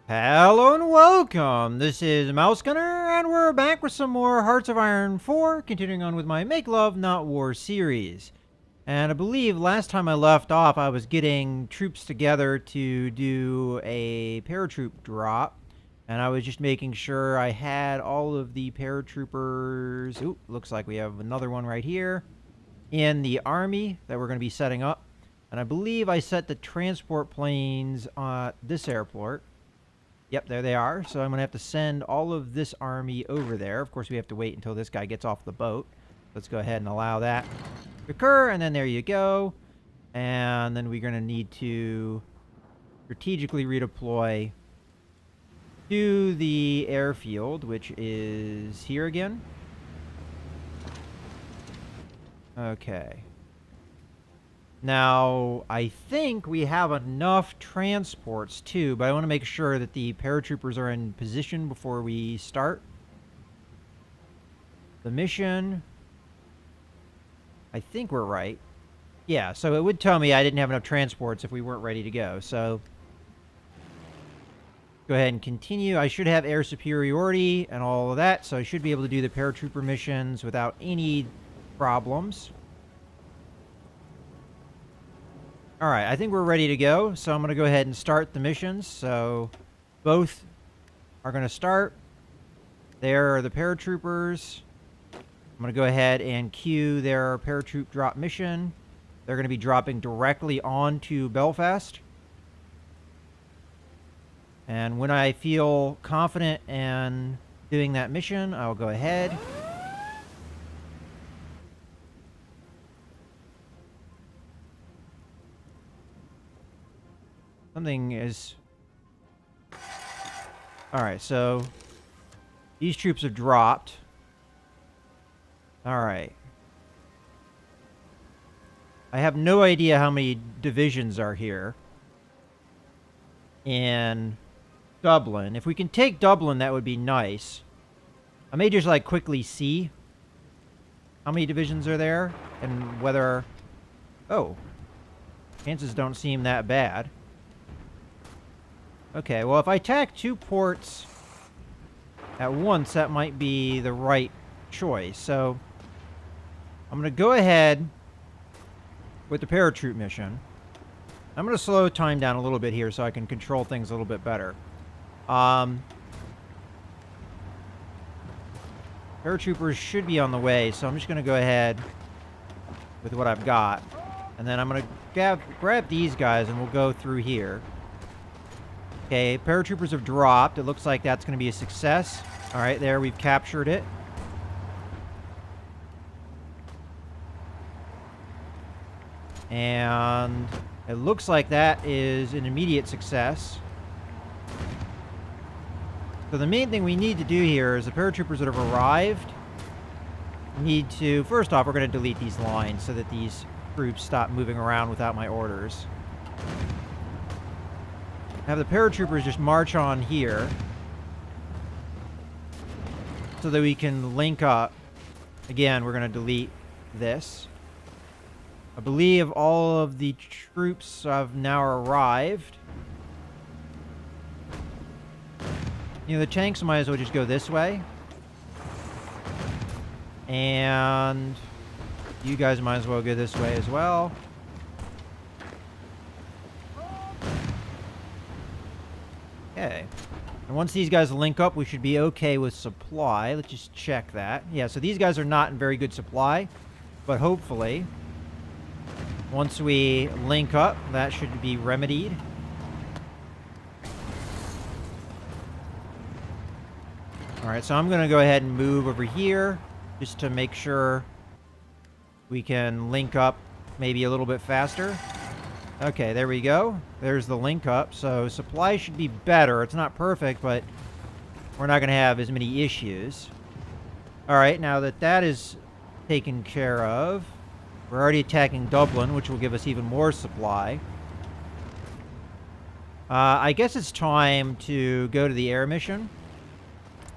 Hello and welcome. This is Mouse Gunner, and we're back with some more Hearts of Iron 4, continuing on with my Make Love Not War series. And I believe last time I left off, I was getting troops together to do a paratroop drop, and I was just making sure I had all of the paratroopers. Ooh, looks like we have another one right here in the army that we're going to be setting up. And I believe I set the transport planes at this airport. Yep, there they are. So I'm going to have to send all of this army over there. Of course, we have to wait until this guy gets off the boat. Let's go ahead and allow that to occur. And then there you go. And then we're going to need to strategically redeploy to the airfield, which is here again. Okay. Now, I think we have enough transports, too, but I want to make sure that the paratroopers are in position before we start the mission. I think we're right. Yeah, so it would tell me I didn't have enough transports if we weren't ready to go, so go ahead and continue. I should have air superiority and all of that, so I should be able to do the paratrooper missions without any problems. All right, I think we're ready to go, so I'm going to go ahead and start the missions. So both are going to start. There are the paratroopers. I'm going to go ahead and queue their paratroop drop mission. They're going to be dropping directly onto Belfast. And when I feel confident in doing that mission, I'll go ahead. Something is... Alright, so these troops have dropped. Alright. I have no idea how many divisions are here in Dublin. If we can take Dublin, that would be nice. I may just like quickly see how many divisions are there and whether... Oh. Chances don't seem that bad. Okay, well, if I attack two ports at once, that might be the right choice. So, I'm going to go ahead with the paratroop mission. I'm going to slow time down a little bit here so I can control things a little bit better. Paratroopers should be on the way, so I'm just going to go ahead with what I've got. And then I'm going to grab these guys and we'll go through here. Okay, paratroopers have dropped. It looks like that's going to be a success. All right, there, we've captured it. And it looks like that is an immediate success. So the main thing we need to do here is the paratroopers that have arrived need to... First off, we're going to delete these lines so that these troops stop moving around without my orders. Have the paratroopers just march on here so that we can link up. Again, we're going to delete this. I believe all of the troops have now arrived. You know, the tanks might as well just go this way. And you guys might as well go this way as well. Okay. And once these guys link up, we should be okay with supply. Let's just check that. Yeah, so these guys are not in very good supply. But hopefully, once we link up, that should be remedied. Alright, so I'm going to go ahead and move over here just to make sure we can link up maybe a little bit faster. Okay, there we go. There's the link up. So supply should be better. It's not perfect, but we're not going to have as many issues. All right, now that that is taken care of, we're already attacking Dublin, which will give us even more supply. I guess it's time to go to the air mission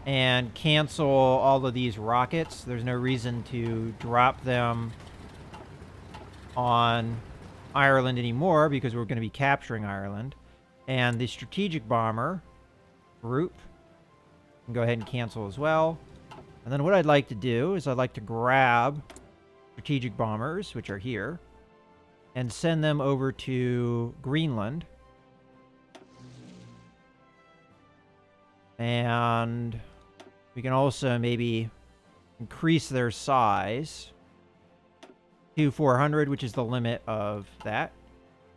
and cancel all of these rockets. There's no reason to drop them on Ireland anymore because we're going to be capturing Ireland. And the strategic bomber group. And go ahead and cancel as well. And then what I'd like to do is I'd like to grab strategic bombers, which are here, and send them over to Greenland. And we can also maybe increase their size to 400, which is the limit of that.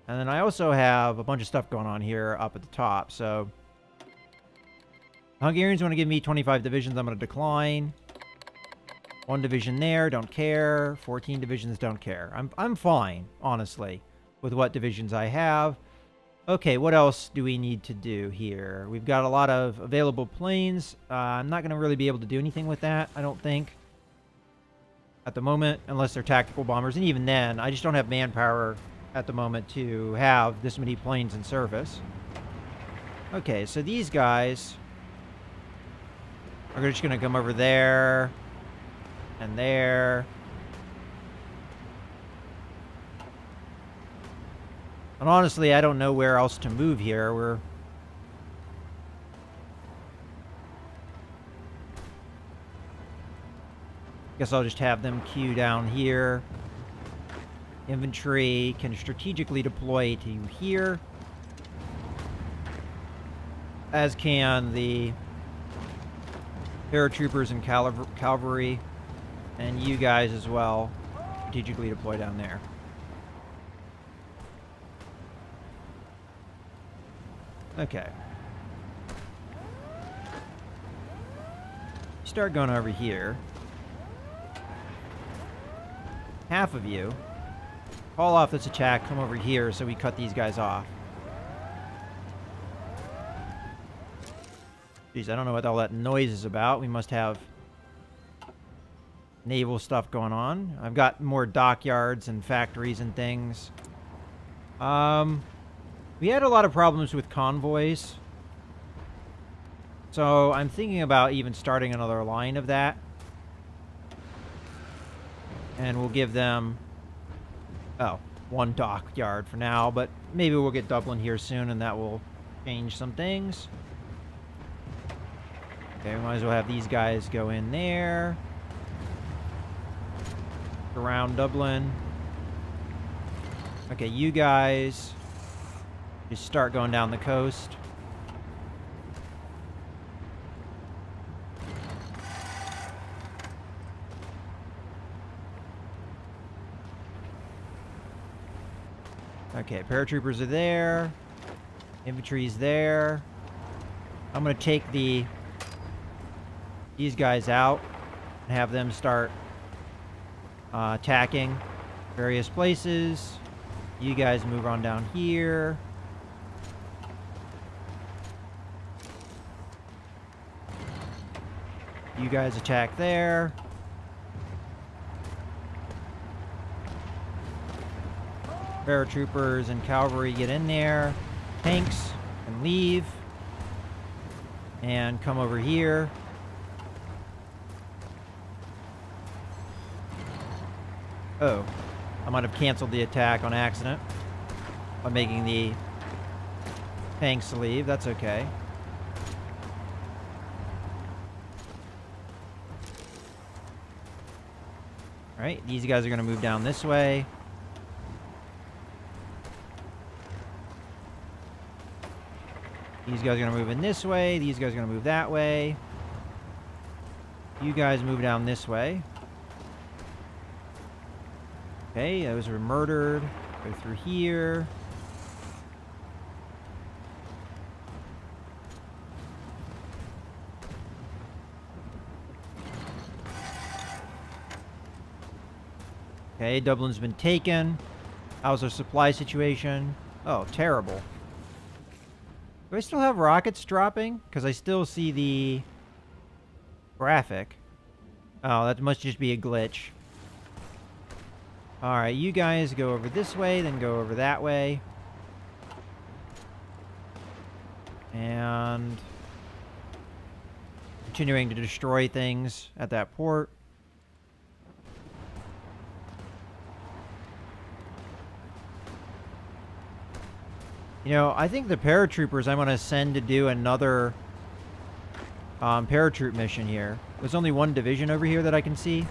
And then I also have a bunch of stuff going on here up at the top. So Hungarians want to give me 25 divisions. I'm going to decline. 1 division there, don't care. 14 divisions, don't care. I'm fine, honestly, with what divisions I have. Okay, what else do we need to do here? We've got a lot of available planes. I'm not going to really be able to do anything with that, I don't think, at the moment, unless they're tactical bombers. And even then, I just don't have manpower at the moment to have this many planes in service. Okay, so these guys are just going to come over there and there. And honestly, I don't know where else to move here. Guess I'll just have them queue down here. Infantry can strategically deploy to here, as can the paratroopers and cavalry, and you guys as well, strategically deploy down there. Okay. Start going over here. Half of you call off this attack, come over here so we cut these guys off. Jeez, I don't know what all that noise is about. We must have naval stuff going on. I've got more dockyards and factories and things. We had a lot of problems with convoys. So I'm thinking about even starting another line of that. And we'll give them, one dockyard for now, but maybe we'll get Dublin here soon and that will change some things. Okay, we might as well have these guys go in there. Around Dublin. Okay, you guys just start going down the coast. Okay, paratroopers are there. Infantry's there. I'm going to take these guys out and have them start attacking various places. You guys move on down here. You guys attack there. Paratroopers and cavalry get in there. Tanks and leave. And come over here. Oh, I might have canceled the attack on accident by making the tanks leave. That's okay. Alright, these guys are going to move down this way. These guys are going to move in this way. These guys are going to move that way. You guys move down this way. Okay, those were murdered. Go through here. Okay, Dublin's been taken. How's our supply situation? Oh, terrible. Do I still have rockets dropping? Because I still see the graphic. Oh, that must just be a glitch. Alright, you guys go over this way, then go over that way. And continuing to destroy things at that port. You know, I think the paratroopers I'm going to send to do another paratroop mission here. There's only one division over here that I can see.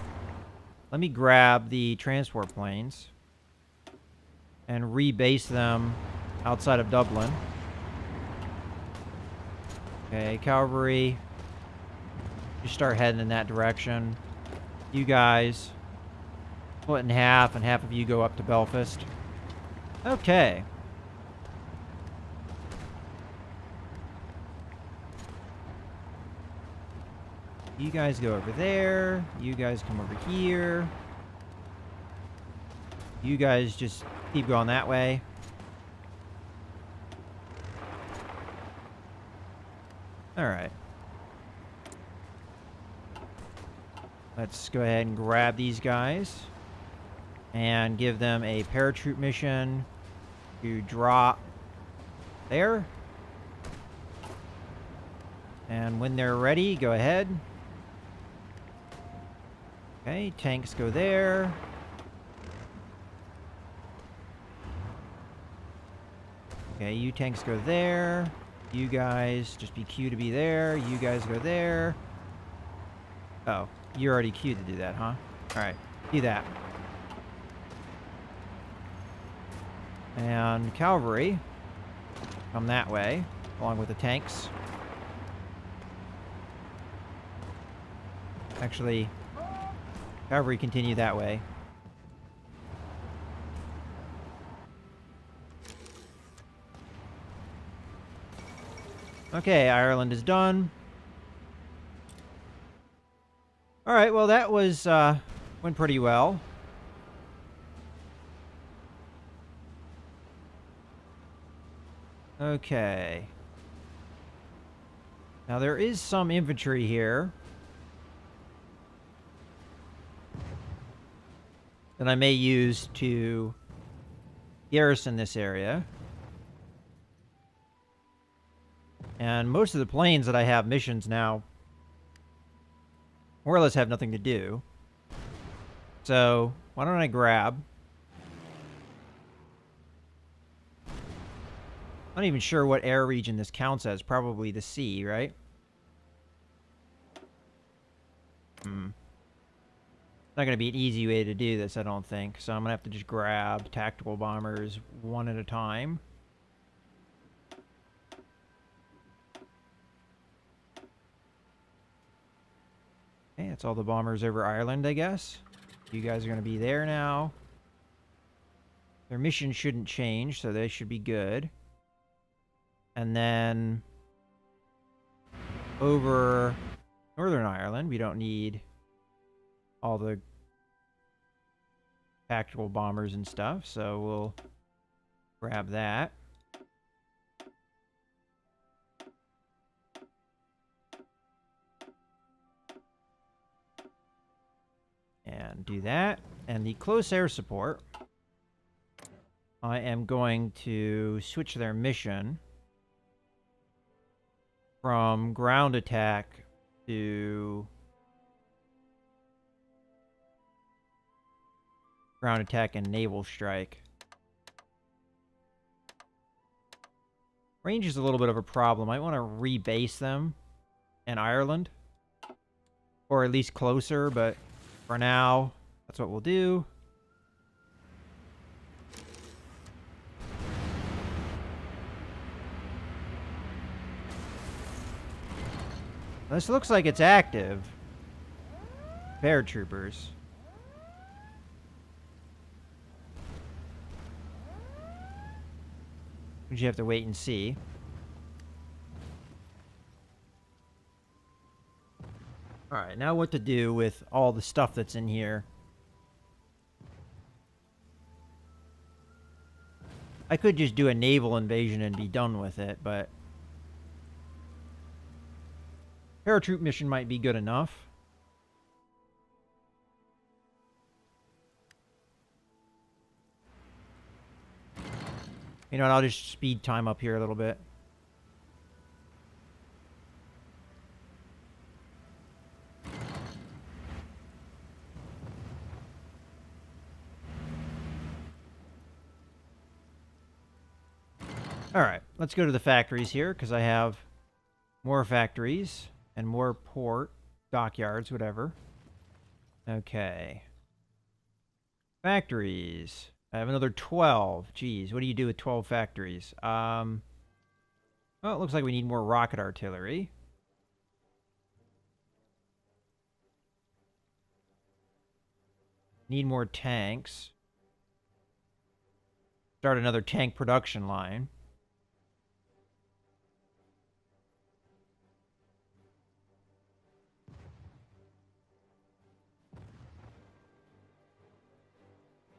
Let me grab the transport planes and rebase them outside of Dublin. Okay, cavalry. You start heading in that direction. You guys split in half, and half of you go up to Belfast. Okay. You guys go over there. You guys come over here. You guys just keep going that way. Alright. Let's go ahead and grab these guys and give them a paratroop mission to drop there. And when they're ready, go ahead. Okay, tanks go there. Okay, you tanks go there. You guys just be queued to be there. You guys go there. Oh, you're already queued to do that, huh? Alright, do that. And cavalry, come that way, along with the tanks. Actually, cavalry continue that way. Okay, Ireland is done. Alright, well that was, went pretty well. Okay. Now there is some infantry here that I may use to garrison this area. And most of the planes that I have missions now more or less have nothing to do. So, why don't I grab... I'm not even sure what air region this counts as. Probably the sea, right? Not going to be an easy way to do this, I don't think. So I'm going to have to just grab tactical bombers one at a time. Okay, that's all the bombers over Ireland, I guess. You guys are going to be there now. Their mission shouldn't change, so they should be good. And then over Northern Ireland, we don't need all the tactical bombers and stuff, so we'll grab that. And do that. And the close air support, I am going to switch their mission from ground attack to ground attack and naval strike. Range is a little bit of a problem. I want to rebase them in Ireland, or at least closer, but for now, that's what we'll do. This looks like it's active. Paratroopers. But you have to wait and see. Alright, now what to do with all the stuff that's in here. I could just do a naval invasion and be done with it, but paratroop mission might be good enough. You know what, I'll just speed time up here a little bit. Alright, let's go to the factories here, because I have more factories. And more port, dockyards, whatever. Okay. Factories. I have another 12. Geez, what do you do with 12 factories? Well, it looks like we need more rocket artillery. Need more tanks. Start another tank production line.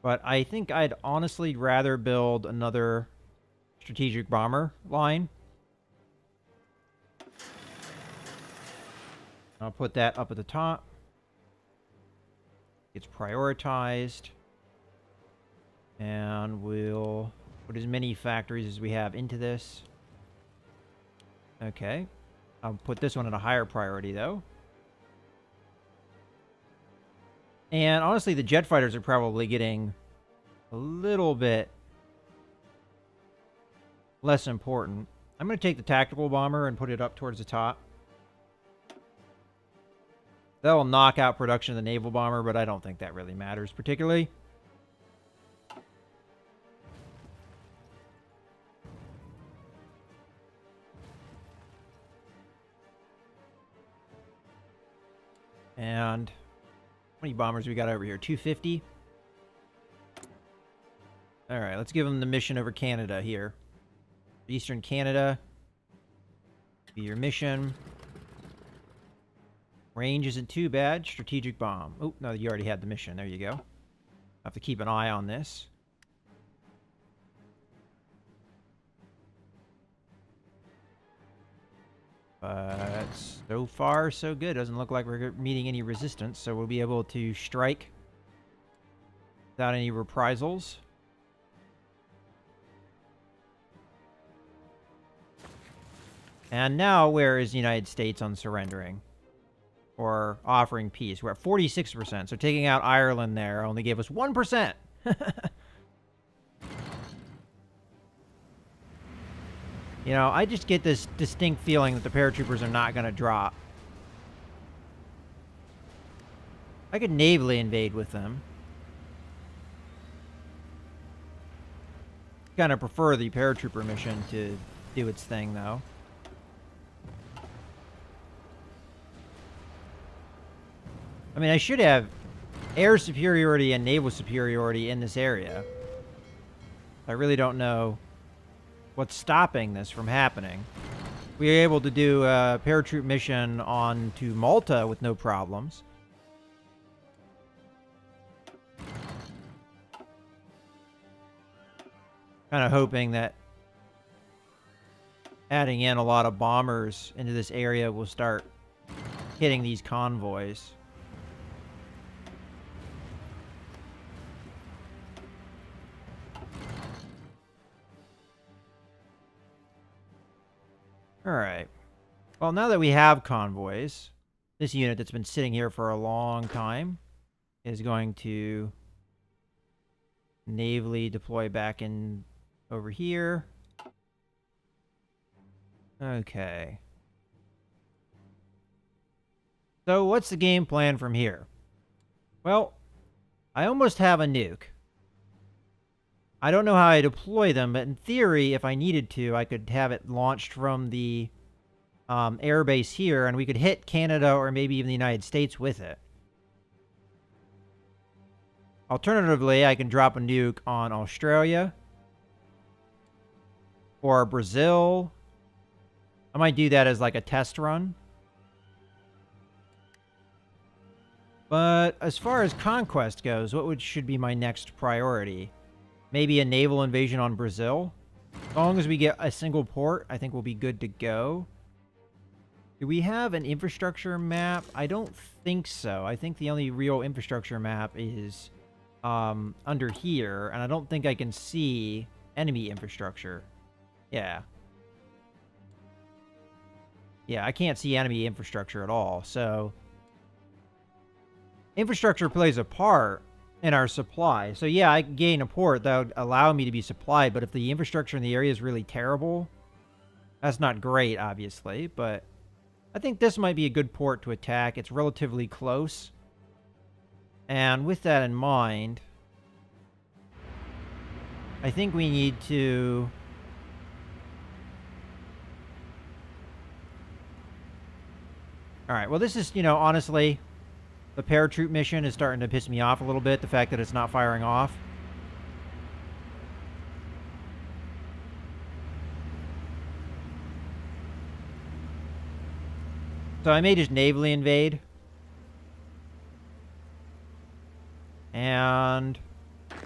But I think I'd honestly rather build another strategic bomber line. I'll put that up at the top. It's prioritized. And we'll put as many factories as we have into this. Okay. I'll put this one at a higher priority, though. And honestly, the jet fighters are probably getting a little bit less important. I'm going to take the tactical bomber and put it up towards the top. That'll knock out production of the naval bomber, but I don't think that really matters particularly. And how many bombers we got over here? 250? Alright, let's give them the mission over Canada here. Eastern Canada. Be your mission. Range isn't too bad. Strategic bomb. Oh, no, you already had the mission. There you go. Have to keep an eye on this. But so far, so good. Doesn't look like we're meeting any resistance, so we'll be able to strike without any reprisals. And now, where is the United States on surrendering? Or offering peace? We're at 46%, so taking out Ireland there only gave us 1%. You know, I just get this distinct feeling that the paratroopers are not going to drop. I could navally invade with them. Kind of prefer the paratrooper mission to do its thing, though. I mean, I should have air superiority and naval superiority in this area. I really don't know what's stopping this from happening. We were able to do a paratroop mission on to Malta with no problems. Kind of hoping that adding in a lot of bombers into this area will start hitting these convoys. Alright. Well, now that we have convoys, this unit that's been sitting here for a long time is going to navally deploy back in over here. Okay. So what's the game plan from here? Well, I almost have a nuke. I don't know how I deploy them, but in theory, if I needed to, I could have it launched from the air base here, and we could hit Canada or maybe even the United States with it. Alternatively, I can drop a nuke on Australia or Brazil. I might do that as like a test run. But as far as conquest goes, what should be my next priority? Maybe a naval invasion on Brazil. As long as we get a single port, I think we'll be good to go. Do we have an infrastructure map? I don't think so. I think the only real infrastructure map is under here, and I don't think I can see enemy infrastructure. Yeah. Yeah, I can't see enemy infrastructure at all, so infrastructure plays a part in our supply. So yeah, I can gain a port that would allow me to be supplied, but if the infrastructure in the area is really terrible, that's not great, obviously, but I think this might be a good port to attack. It's relatively close. And with that in mind, I think we need to... Alright, well this is, you know, honestly, the paratroop mission is starting to piss me off a little bit, the fact that it's not firing off. So I may just navally invade. And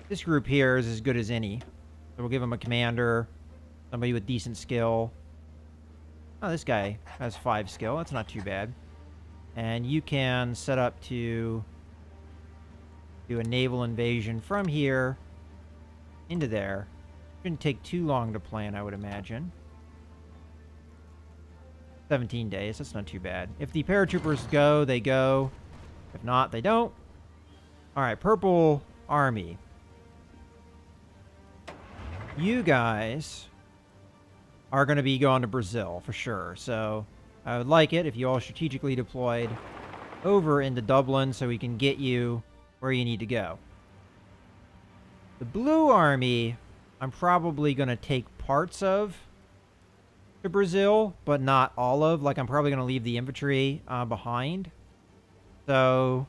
this group here is as good as any. So we'll give them a commander, somebody with decent skill. Oh, this guy has 5 skill. That's not too bad. And you can set up to do a naval invasion from here into there. Shouldn't take too long to plan, I would imagine. 17 days. That's not too bad. If the paratroopers go, they go. If not, they don't. Alright, Purple Army. You guys are going to be going to Brazil, for sure. So, I would like it if you all strategically deployed over into Dublin so we can get you where you need to go. The Blue Army, I'm probably going to take parts of to Brazil, but not all of. Like, I'm probably going to leave the infantry behind. So...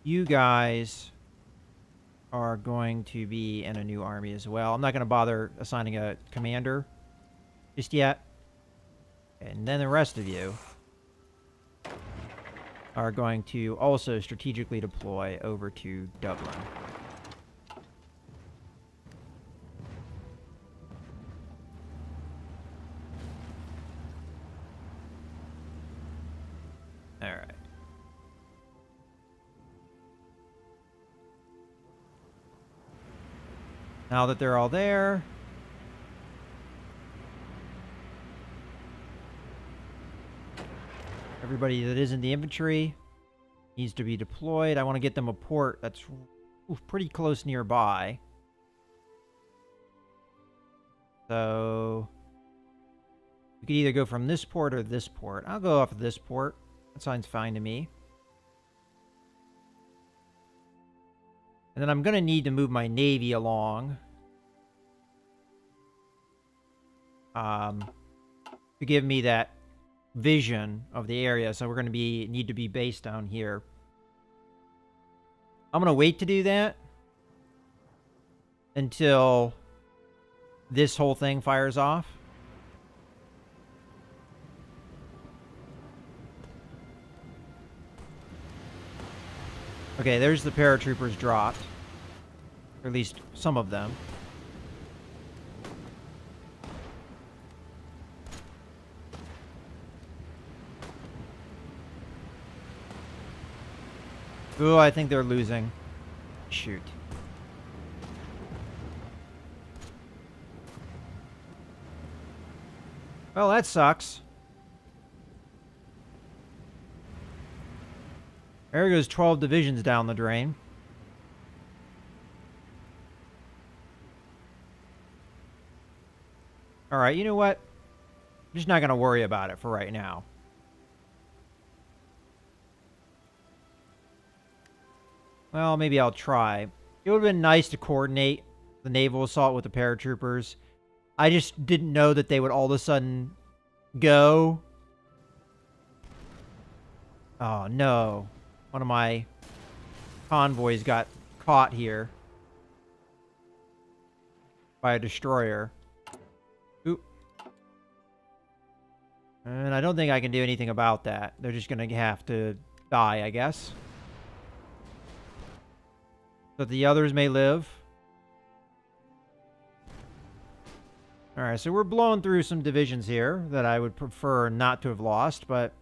you guys are going to be in a new army as well. I'm not going to bother assigning a commander just yet. And then the rest of you are going to also strategically deploy over to Dublin. All right. Now that they're all there, everybody that is in the infantry needs to be deployed. I want to get them a port that's pretty close nearby. So we could either go from this port or this port. I'll go off of this port. That sounds fine to me. And then I'm going to need to move my navy along. To give me that vision of the area. So we're going to need to be based down here. I'm going to wait to do that until this whole thing fires off. Okay, there's the paratroopers dropped. Or at least some of them. Ooh, I think they're losing. Shoot. Well, that sucks. There goes 12 divisions down the drain. Alright, you know what? I'm just not going to worry about it for right now. Well, maybe I'll try. It would have been nice to coordinate the naval assault with the paratroopers. I just didn't know that they would all of a sudden go. Oh, no. One of my convoys got caught here by a destroyer. Oop. And I don't think I can do anything about that. They're just going to have to die, I guess. So the others may live. Alright, so we're blowing through some divisions here that I would prefer not to have lost, but...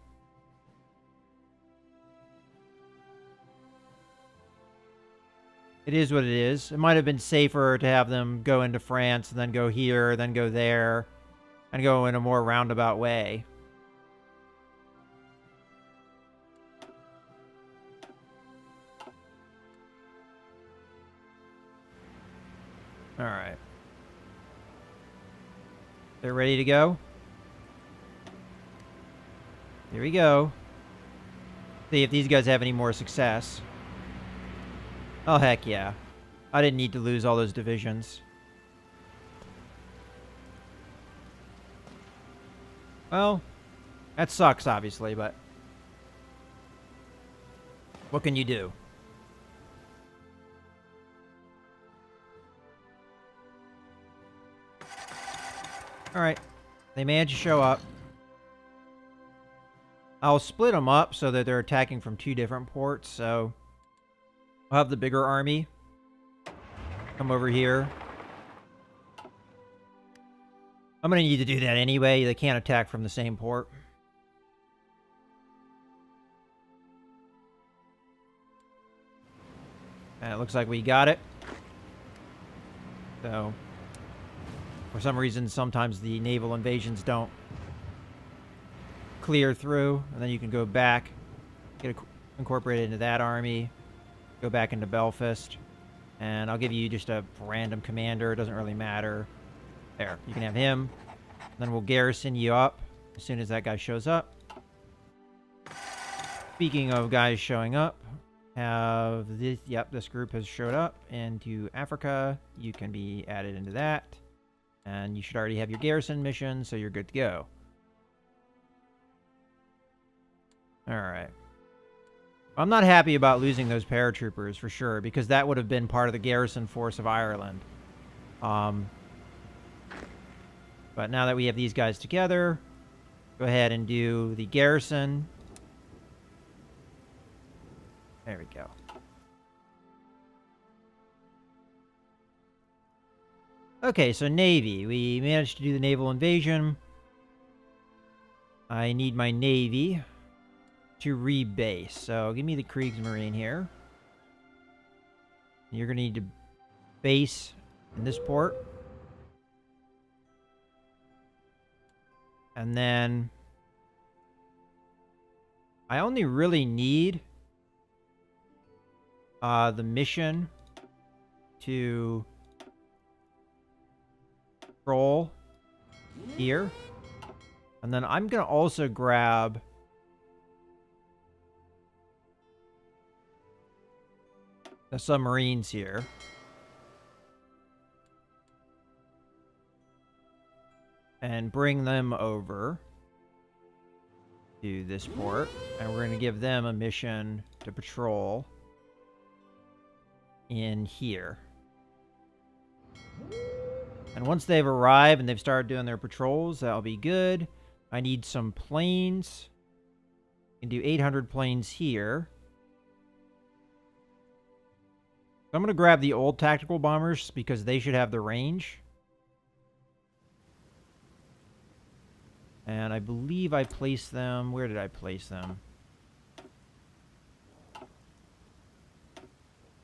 it is what it is. It might have been safer to have them go into France, and then go here, then go there, and go in a more roundabout way. Alright. They're ready to go? Here we go. See if these guys have any more success. Oh, heck yeah. I didn't need to lose all those divisions. Well, that sucks, obviously, but what can you do? Alright. They managed to show up. I'll split them up so that they're attacking from 2 different ports, so I'll have the bigger army come over here. I'm going to need to do that anyway. They can't attack from the same port. And it looks like we got it. So, for some reason, sometimes the naval invasions don't clear through. And then you can go back, get incorporated into that army, go back into Belfast. And I'll give you just a random commander. It doesn't really matter. There, you can have him. Then we'll garrison you up as soon as that guy shows up. Speaking of guys showing up, have this, yep, this group has showed up into Africa. You can be added into that. And you should already have your garrison mission, so you're good to go. Alright. I'm not happy about losing those paratroopers, for sure, because that would have been part of the garrison force of Ireland. But now that we have these guys together, go ahead and do the garrison. There we go. Okay, so Navy. We managed to do the naval invasion. I need my Navy to rebase. So give me the Kriegsmarine here. You're going to need to base in this port. And then I only really need the mission to patrol here. And then I'm going to also grab the submarines here. And bring them over to this port. And we're going to give them a mission to patrol in here. And once they've arrived and they've started doing their patrols, that'll be good. I need some planes. I can do 800 planes here. So I'm going to grab the old tactical bombers because they should have the range. And I believe I placed them... Where did I place them?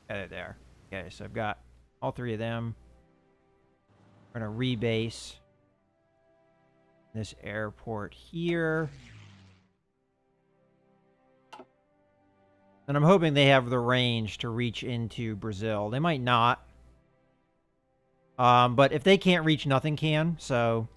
Yeah, there. Okay, so I've got all 3 of them. We're going to rebase this airport here. And I'm hoping they have the range to reach into Brazil. They might not. But if they can't reach, nothing can, so...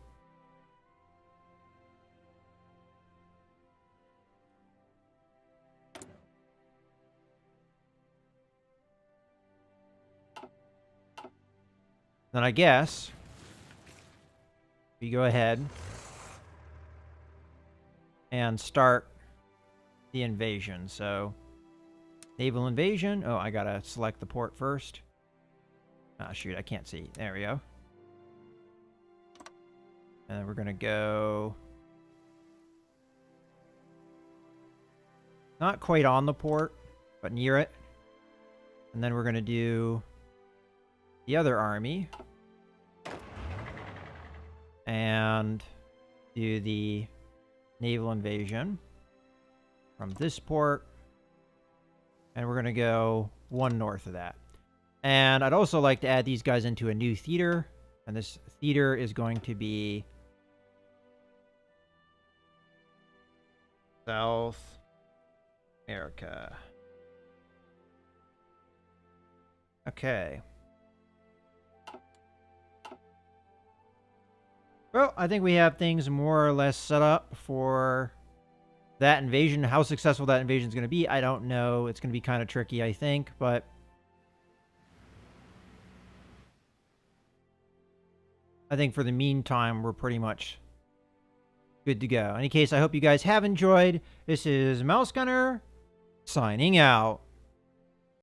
Then I guess we go ahead and start the invasion. So, naval invasion. Oh, I gotta select the port first. Ah, shoot, I can't see. There we go. And then we're gonna go... Not quite on the port, but near it. And then we're gonna do... the other army and do the naval invasion from this port, and we're going to go 1 north of that. And I'd also like to add these guys into a new theater, and this theater is going to be South America. Well, I think we have things more or less set up for that invasion. How successful that invasion is going to be, I don't know. It's going to be kind of tricky, I think, but I think for the meantime, we're pretty much good to go. In any case, I hope you guys have enjoyed. This is Mouse Gunner signing out.